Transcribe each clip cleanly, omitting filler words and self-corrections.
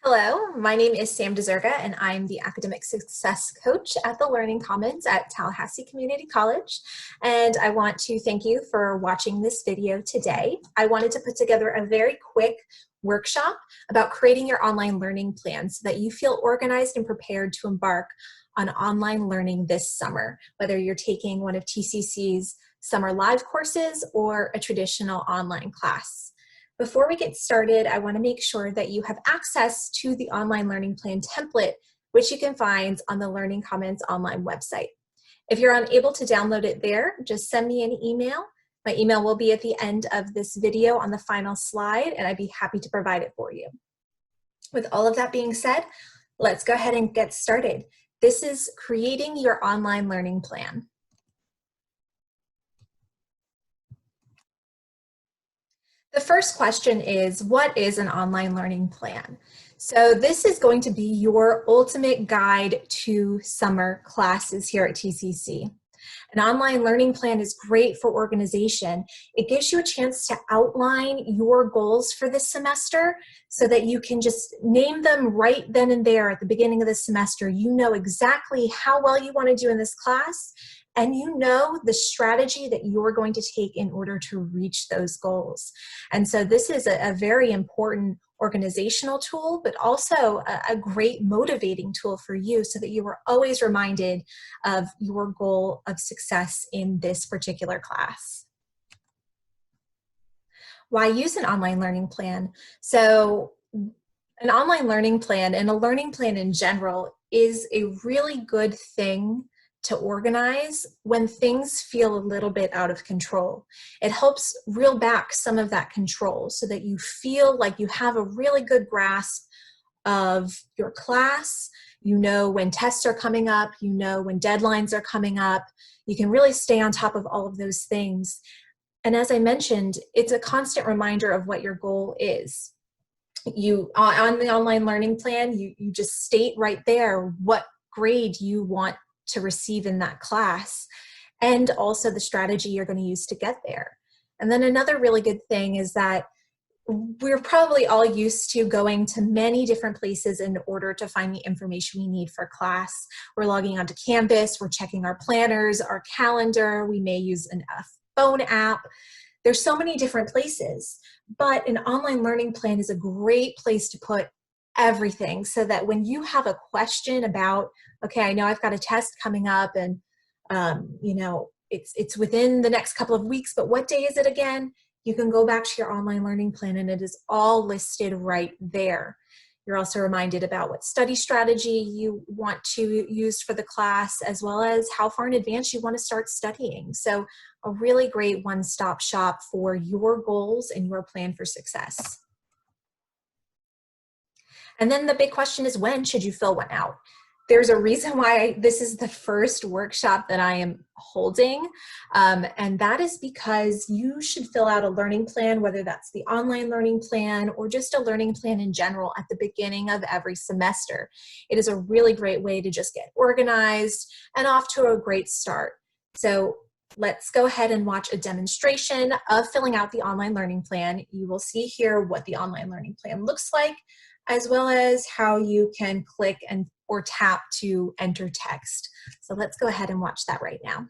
Hello, my name is Sam Dezerga, and I'm the Academic Success Coach at the Learning Commons at Tallahassee Community College. And I want to thank you for watching this video today. I wanted to put together a very quick workshop about creating your online learning plan so that you feel organized and prepared to embark on online learning this summer, whether you're taking one of TCC's summer live courses or a traditional online class. Before we get started, I want to make sure that you have access to the online learning plan template, which you can find on the Learning Commons online website. If you're unable to download it there, just send me an email. My email will be at the end of this video on the final slide, and I'd be happy to provide it for you. With all of that being said, let's go ahead and get started. This is creating your online learning plan. The first question is, what is an online learning plan? So this is going to be your ultimate guide to summer classes here at TCC. An online learning plan is great for organization. It gives you a chance to outline your goals for this semester so that you can just name them right then and there at the beginning of the semester. You know exactly how well you want to do in this class, and you know the strategy that you're going to take in order to reach those goals. And so this is a very important organizational tool, but also a great motivating tool for you so that you are always reminded of your goal of success in this particular class. Why use an online learning plan? So an online learning plan and a learning plan in general is a really good thing to organize when things feel a little bit out of control. It helps reel back some of that control so that you feel like you have a really good grasp of your class. You know when tests are coming up, you know when deadlines are coming up. You can really stay on top of all of those things. And as I mentioned, it's a constant reminder of what your goal is. You, on the online learning plan, you just state right there what grade you want to receive in that class, and also the strategy you're going to use to get there. And then another really good thing is that we're probably all used to going to many different places in order to find the information we need for class. We're logging onto Canvas, we're checking our planners, our calendar, we may use a phone app. There's so many different places, but an online learning plan is a great place to put everything so that when you have a question about, okay, I know I've got a test coming up and you know, it's within the next couple of weeks, but what day is it again? You can go back to your online learning plan and it is all listed right there. You're also reminded about what study strategy you want to use for the class, as well as how far in advance you want to start studying. So a really great one-stop shop for your goals and your plan for success. And then the big question is, when should you fill one out? There's a reason why this is the first workshop that I am holding, and that is because you should fill out a learning plan, whether that's the online learning plan or just a learning plan in general at the beginning of every semester. It is a really great way to just get organized and off to a great start. So let's go ahead and watch a demonstration of filling out the online learning plan. You will see here what the online learning plan looks like, as well as how you can click or tap to enter text. So let's go ahead and watch that right now.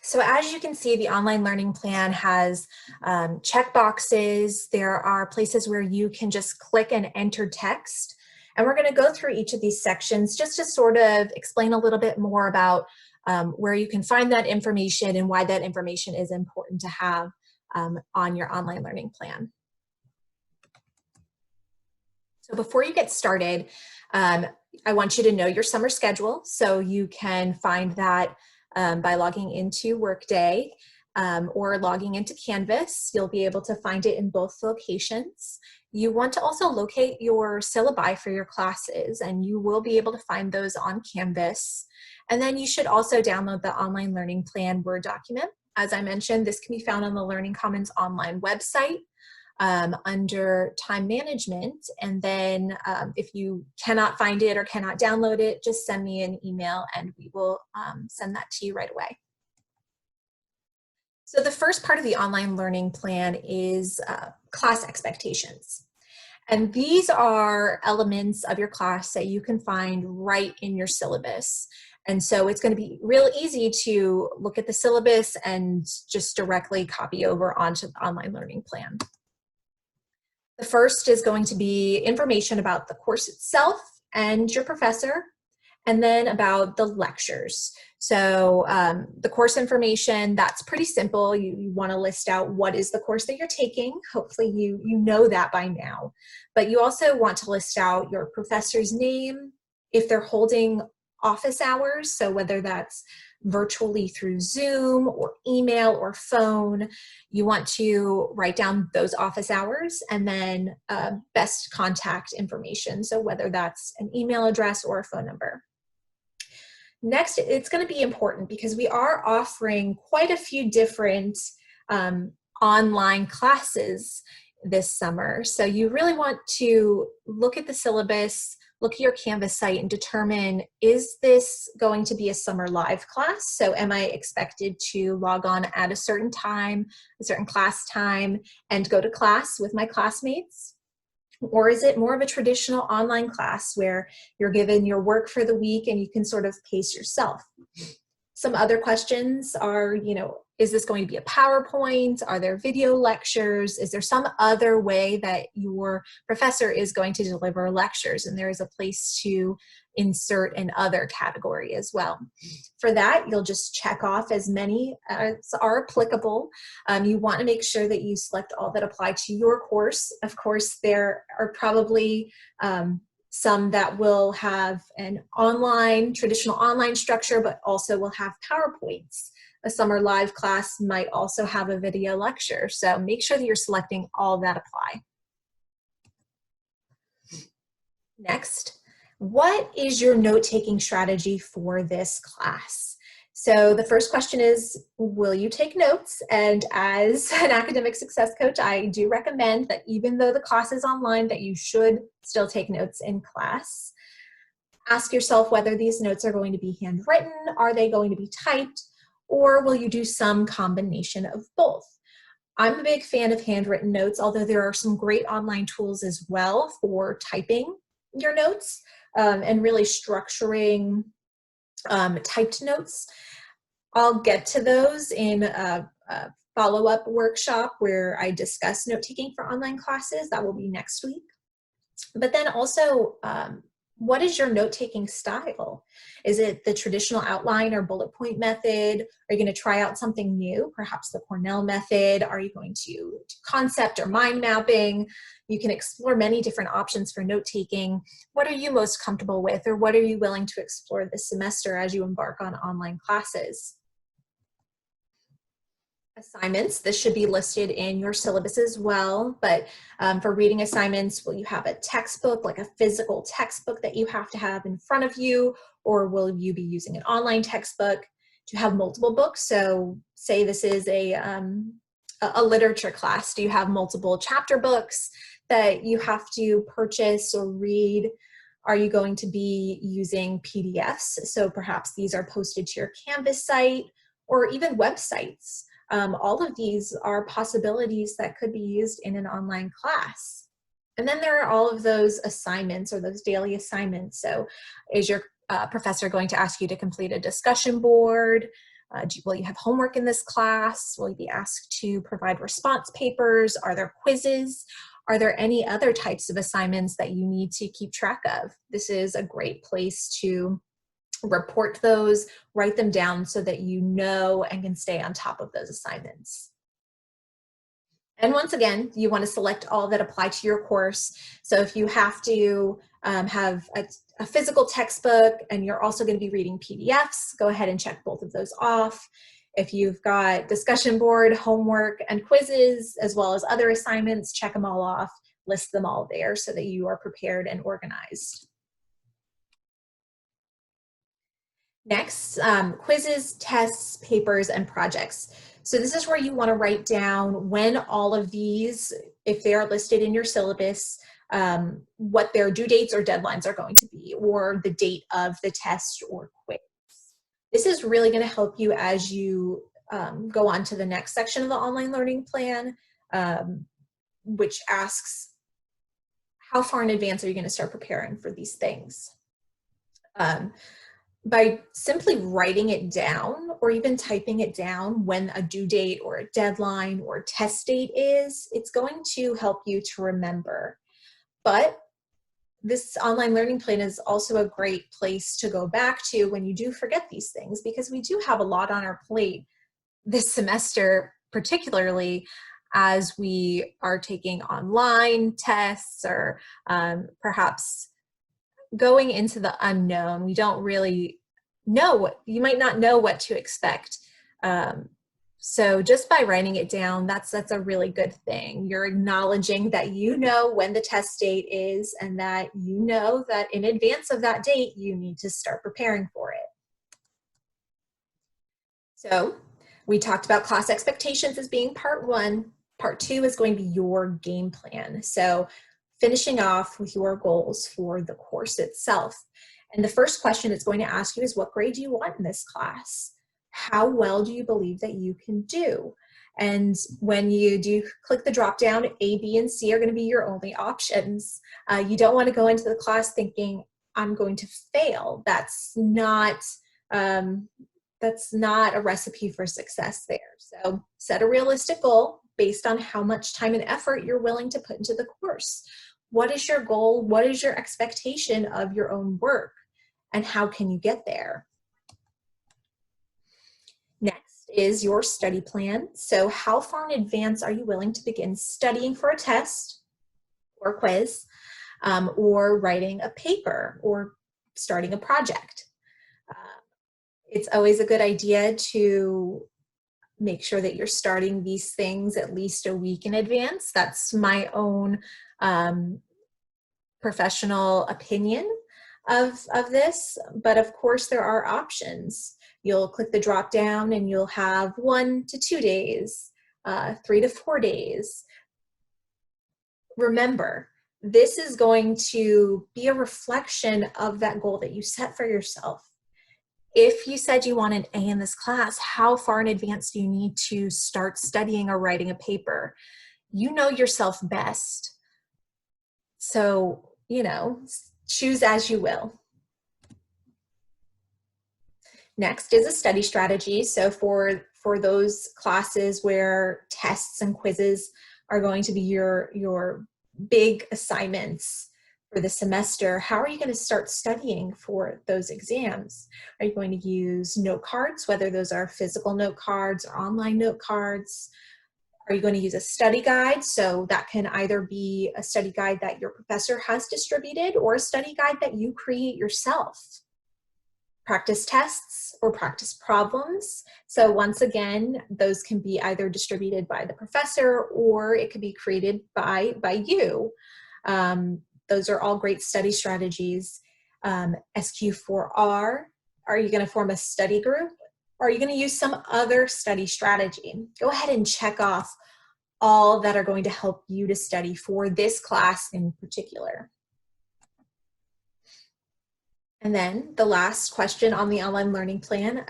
So as you can see, the online learning plan has check boxes. There are places where you can just click and enter text. And we're going to go through each of these sections just to sort of explain a little bit more about where you can find that information and why that information is important to have on your online learning plan. So before you get started, I want you to know your summer schedule. So you can find that by logging into Workday or logging into Canvas. You'll be able to find it in both locations. You want to also locate your syllabi for your classes, and you will be able to find those on Canvas. And then you should also download the Online Learning Plan Word document. As I mentioned, this can be found on the Learning Commons online website under time management. And then if you cannot find it or cannot download it, just send me an email and we will send that to you right away. So the first part of the online learning plan is class expectations. And these are elements of your class that you can find right in your syllabus. And so it's going to be real easy to look at the syllabus and just directly copy over onto the online learning plan. The first is going to be information about the course itself and your professor, and then about the lectures. So the course information, that's pretty simple. You want to list out what is the course that you're taking. Hopefully you know that by now. But you also want to list out your professor's name, if they're holding office hours, so whether that's virtually through Zoom or email or phone, you want to write down those office hours, and then best contact information, so whether that's an email address or a phone number. Next, it's going to be important because we are offering quite a few different online classes this summer. So you really want to look at the syllabus, look at your Canvas site, and determine, is this going to be a summer live class? So am I expected to log on at a certain time, a certain class time, and go to class with my classmates? Or is it more of a traditional online class where you're given your work for the week and you can sort of pace yourself? Some other questions are, is this going to be a PowerPoint? Are there video lectures? Is there some other way that your professor is going to deliver lectures? And there is a place to insert an other category as well. For that, you'll just check off as many as are applicable. You want to make sure that you select all that apply to your course. Of course, there are probably some that will have an traditional online structure, but also will have PowerPoints. A summer live class might also have a video lecture. So make sure that you're selecting all that apply. Next, what is your note-taking strategy for this class? So the first question is, will you take notes? And as an academic success coach, I do recommend that even though the class is online, that you should still take notes in class. Ask yourself whether these notes are going to be handwritten, are they going to be typed, or will you do some combination of both? I'm a big fan of handwritten notes, although there are some great online tools as well for typing your notes and really structuring typed notes. I'll get to those in a follow-up workshop where I discuss note-taking for online classes. That will be next week. But then also, what is your note-taking style? Is it the traditional outline or bullet point method? Are you going to try out something new, perhaps the Cornell method? Are you going to do concept or mind mapping? You can explore many different options for note-taking. What are you most comfortable with, or what are you willing to explore this semester as you embark on online classes? Assignments, this should be listed in your syllabus as well, but for reading assignments, will you have a textbook, like a physical textbook that you have to have in front of you, or will you be using an online textbook? Do you have multiple books? So say this is a literature class. Do you have multiple chapter books that you have to purchase or read? Are you going to be using PDFs? So perhaps these are posted to your Canvas site or even websites. All of these are possibilities that could be used in an online class. And then there are all of those assignments or those daily assignments. So is your professor going to ask you to complete a discussion board? Will you have homework in this class? Will you be asked to provide response papers? Are there quizzes? Are there any other types of assignments that you need to keep track of? This is a great place to report those, write them down so that you know and can stay on top of those assignments. And once again, you want to select all that apply to your course. So if you have to have a physical textbook and you're also going to be reading PDFs, go ahead and check both of those off. If you've got discussion board, homework, and quizzes, as well as other assignments, check them all off, list them all there so that you are prepared and organized. Next, quizzes, tests, papers, and projects. So this is where you want to write down when all of these, if they are listed in your syllabus, what their due dates or deadlines are going to be, or the date of the test or quiz. This is really going to help you as you go on to the next section of the online learning plan, which asks, how far in advance are you going to start preparing for these things? By simply writing it down or even typing it down when a due date or a deadline or test date is, it's going to help you to remember. But this online learning plan is also a great place to go back to when you do forget these things, because we do have a lot on our plate this semester, particularly as we are taking online tests or perhaps going into the unknown. We don't really know you might not know what to expect. So just by writing it down, that's a really good thing. You're acknowledging that you know when the test date is and that you know that in advance of that date, you need to start preparing for it. So we talked about class expectations as being part one. Part two is going to be your game plan. So finishing off with your goals for the course itself. And the first question it's going to ask you is, what grade do you want in this class? How well do you believe that you can do? And when you do click the drop down, A, B, and C are going to be your only options. You don't want to go into the class thinking, I'm going to fail. That's not a recipe for success there. So set a realistic goal based on how much time and effort you're willing to put into the course. What is your goal? What is your expectation of your own work? And how can you get there? Next is your study plan. So how far in advance are you willing to begin studying for a test or quiz, or writing a paper or starting a project? It's always a good idea to make sure that you're starting these things at least a week in advance. That's my own professional opinion of this, but of course there are options. You'll click the drop down and you'll have 1 to 2 days, 3 to 4 days. Remember, this is going to be a reflection of that goal that you set for yourself. If you said you want an A in this class, how far in advance do you need to start studying or writing a paper? You know yourself best. So, choose as you will. Next is a study strategy. So for those classes where tests and quizzes are going to be your big assignments for the semester, how are you going to start studying for those exams? Are you going to use note cards, whether those are physical note cards or online note cards? Are you going to use a study guide? So that can either be a study guide that your professor has distributed or a study guide that you create yourself. Practice tests or practice problems. So once again, those can be either distributed by the professor or it could be created by you. Those are all great study strategies. SQ4R, are you going to form a study group? Or are you going to use some other study strategy? Go ahead and check off all that are going to help you to study for this class in particular. And then the last question on the online learning plan,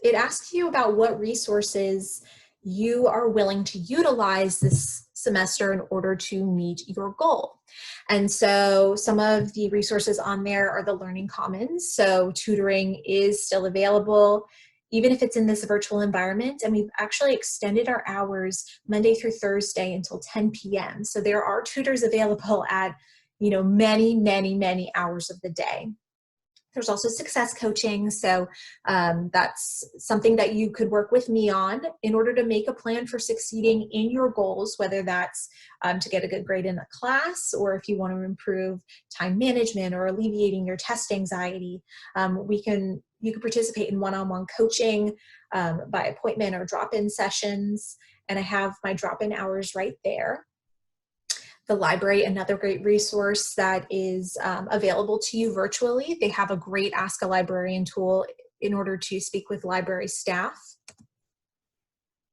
it asks you about what resources you are willing to utilize this semester in order to meet your goal. And so some of the resources on there are the Learning Commons. So tutoring is still available. even if it's in this virtual environment. And we've actually extended our hours Monday through Thursday until 10 p.m. So there are tutors available at, many, many, many hours of the day. There's also success coaching. So that's something that you could work with me on in order to make a plan for succeeding in your goals, whether that's to get a good grade in a class, or if you want to improve time management or alleviating your test anxiety. You can participate in one-on-one coaching by appointment or drop-in sessions. And I have my drop-in hours right there. The library, another great resource that is available to you virtually. They have a great Ask a Librarian tool in order to speak with library staff.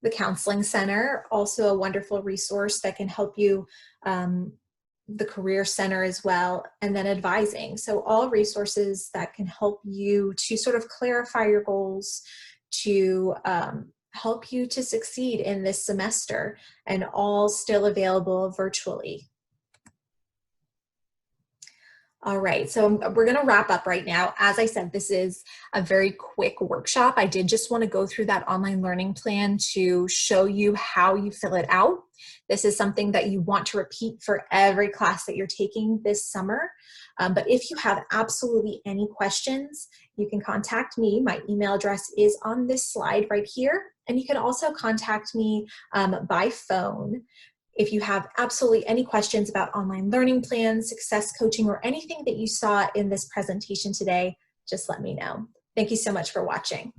The Counseling Center, also a wonderful resource that can help you, the Career Center as well, and then advising. So all resources that can help you to sort of clarify your goals, to help you to succeed in this semester, and all still available virtually. All right, so we're going to wrap up right now. As I said, this is a very quick workshop. I did just want to go through that online learning plan to show you how you fill it out. This is something that you want to repeat for every class that you're taking this summer. But if you have absolutely any questions, you can contact me. My email address is on this slide right here. And you can also contact me by phone. If you have absolutely any questions about online learning plans, success coaching, or anything that you saw in this presentation today, just let me know. Thank you so much for watching.